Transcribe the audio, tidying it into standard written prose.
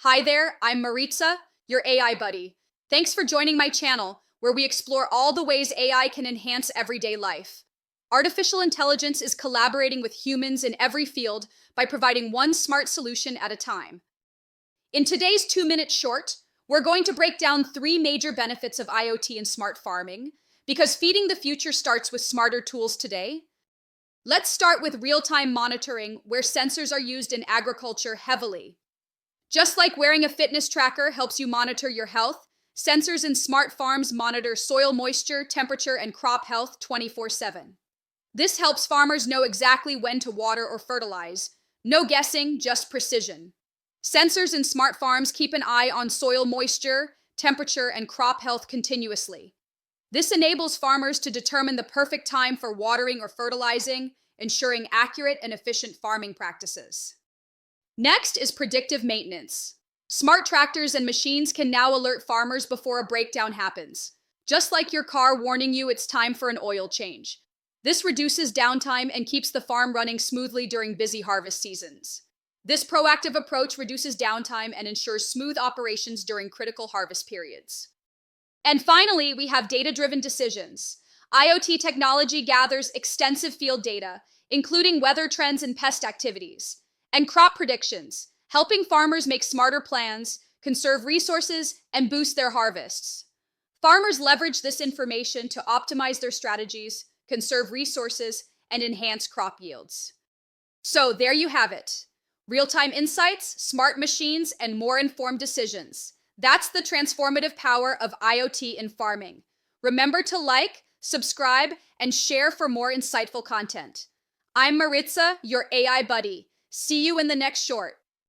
Hi there, I'm Maritza, your AI buddy. Thanks for joining my channel, where we explore all the ways AI can enhance everyday life. Artificial intelligence is collaborating with humans in every field by providing one smart solution at a time. In today's 2-minute short, we're going to break down 3 major benefits of IoT and smart farming, because feeding the future starts with smarter tools today. Let's start with real-time monitoring, where sensors are used in agriculture heavily. Just like wearing a fitness tracker helps you monitor your health, sensors in smart farms monitor soil moisture, temperature, and crop health 24/7. This helps farmers know exactly when to water or fertilize. No guessing, just precision. Sensors in smart farms keep an eye on soil moisture, temperature, and crop health continuously. This enables farmers to determine the perfect time for watering or fertilizing, ensuring accurate and efficient farming practices. Next is predictive maintenance. Smart tractors and machines can now alert farmers before a breakdown happens, just like your car warning you it's time for an oil change. This reduces downtime and keeps the farm running smoothly during busy harvest seasons. This proactive approach reduces downtime and ensures smooth operations during critical harvest periods. And finally, we have data-driven decisions. IoT technology gathers extensive field data, including weather trends and pest activities, and crop predictions, helping farmers make smarter plans, conserve resources, and boost their harvests. Farmers leverage this information to optimize their strategies, conserve resources, and enhance crop yields. So there you have it. Real-time insights, smart machines, and more informed decisions. That's the transformative power of IoT in farming. Remember to like, subscribe, and share for more insightful content. I'm Maritza, your AI buddy. See you in the next short.